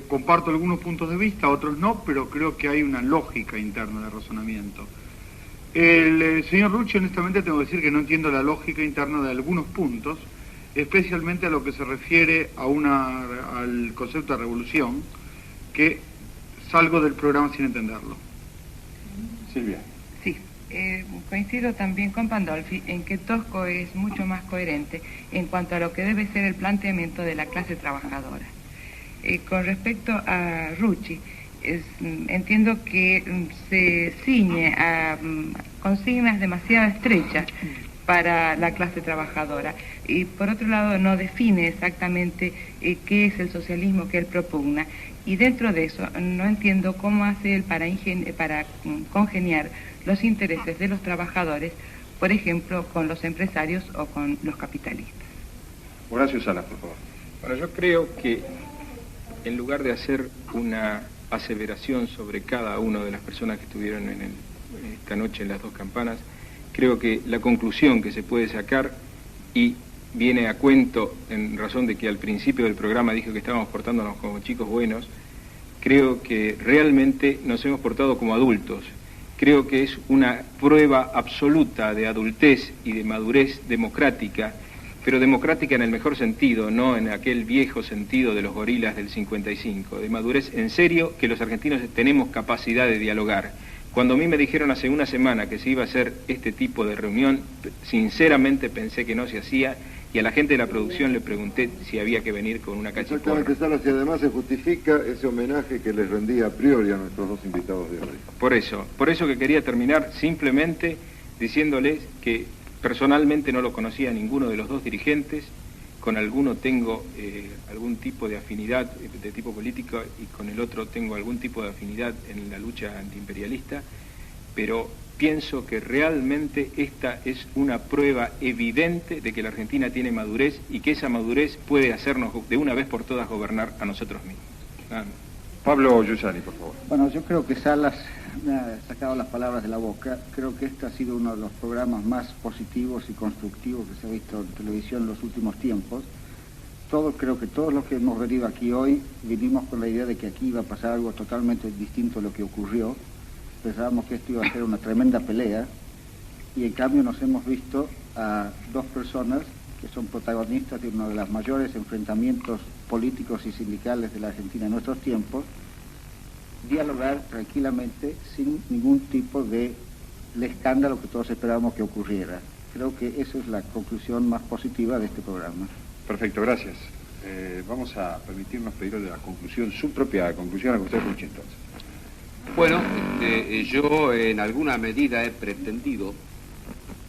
Comparto algunos puntos de vista, otros no, pero creo que hay una lógica interna de razonamiento. El señor Rucci, honestamente, tengo que decir que no entiendo la lógica interna de algunos puntos, especialmente a lo que se refiere al concepto de revolución, que salgo del programa sin entenderlo. Silvia. Sí, coincido también con Pandolfi en que Tosco es mucho más coherente en cuanto a lo que debe ser el planteamiento de la clase trabajadora. Con respecto a Rucci, entiendo que se ciñe a consignas demasiado estrechas para la clase trabajadora y por otro lado no define exactamente qué es el socialismo que él propugna y dentro de eso no entiendo cómo hace él para congeniar los intereses de los trabajadores por ejemplo, con los empresarios o con los capitalistas. Horacio Salas, por favor. Bueno, yo creo que en lugar de hacer una aseveración sobre cada una de las personas que estuvieron esta noche en las dos campanas, creo que la conclusión que se puede sacar, y viene a cuento en razón de que al principio del programa dijo que estábamos portándonos como chicos buenos, creo que realmente nos hemos portado como adultos. Creo que es una prueba absoluta de adultez y de madurez democrática, pero democrática en el mejor sentido, no en aquel viejo sentido de los gorilas del 55, de madurez en serio, que los argentinos tenemos capacidad de dialogar. Cuando a mí me dijeron hace una semana que se iba a hacer este tipo de reunión, sinceramente pensé que no se hacía, y a la gente de la producción le pregunté si había que venir con una cachiporra. Exactamente, Salas, y además se justifica ese homenaje que les rendía a priori a nuestros dos invitados de hoy. Por eso que quería terminar simplemente diciéndoles que personalmente no lo conocía a ninguno de los dos dirigentes, con alguno tengo algún tipo de afinidad de tipo político y con el otro tengo algún tipo de afinidad en la lucha antiimperialista, pero pienso que realmente esta es una prueba evidente de que la Argentina tiene madurez y que esa madurez puede hacernos de una vez por todas gobernar a nosotros mismos. Nada más. Pablo Giussani, por favor. Bueno, yo creo que Salas me ha sacado las palabras de la boca. Creo que este ha sido uno de los programas más positivos y constructivos que se ha visto en televisión en los últimos tiempos. Creo que todos los que hemos venido aquí hoy vinimos con la idea de que aquí iba a pasar algo totalmente distinto a lo que ocurrió. Pensábamos que esto iba a ser una tremenda pelea y en cambio nos hemos visto a dos personas que son protagonistas de uno de los mayores enfrentamientos políticos y sindicales de la Argentina en nuestros tiempos, dialogar tranquilamente sin ningún tipo de escándalo que todos esperábamos que ocurriera. Creo que esa es la conclusión más positiva de este programa. Perfecto, gracias. Vamos a permitirnos pedirle la conclusión, su propia conclusión a José Rucci, entonces. Bueno, yo en alguna medida he pretendido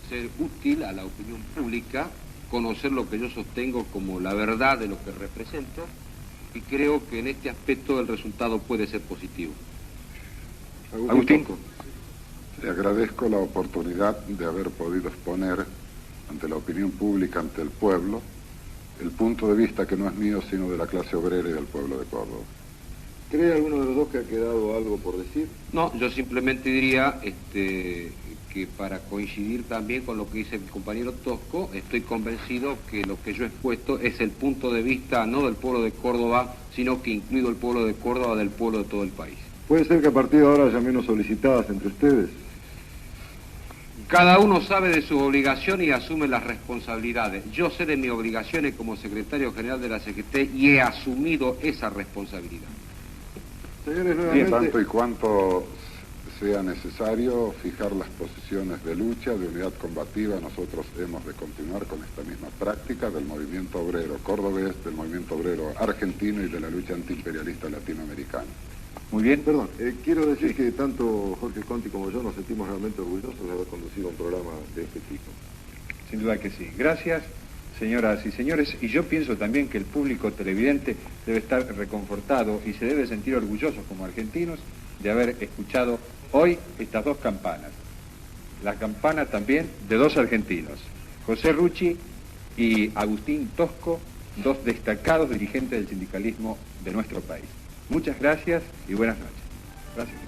ser útil a la opinión pública, conocer lo que yo sostengo como la verdad de lo que represento, y creo que en este aspecto el resultado puede ser positivo. Agustín. Le agradezco la oportunidad de haber podido exponer ante la opinión pública, ante el pueblo, el punto de vista que no es mío, sino de la clase obrera y del pueblo de Córdoba. ¿Cree alguno de los dos que ha quedado algo por decir? No, yo simplemente diría que para coincidir también con lo que dice mi compañero Tosco, estoy convencido que lo que yo he expuesto es el punto de vista no del pueblo de Córdoba, sino que incluido el pueblo de Córdoba, del pueblo de todo el país. ¿Puede ser que a partir de ahora haya menos solicitadas entre ustedes? Cada uno sabe de sus obligaciones y asume las responsabilidades. Yo sé de mis obligaciones como secretario general de la CGT y he asumido esa responsabilidad. Señores, nuevamente... Tanto y cuanto sea necesario fijar las posiciones de lucha, de unidad combativa, nosotros hemos de continuar con esta misma práctica del movimiento obrero cordobés, del movimiento obrero argentino y de la lucha antiimperialista latinoamericana. Muy bien. Perdón, quiero decir que tanto Jorge Conti como yo nos sentimos realmente orgullosos de haber conducido un programa de este tipo. Sin duda que sí. Gracias, señoras y señores. Y yo pienso también que el público televidente debe estar reconfortado y se debe sentir orgulloso como argentinos de haber escuchado hoy estas dos campanas. La campana también de dos argentinos, José Rucci y Agustín Tosco, dos destacados dirigentes del sindicalismo de nuestro país. Muchas gracias y buenas noches. Gracias.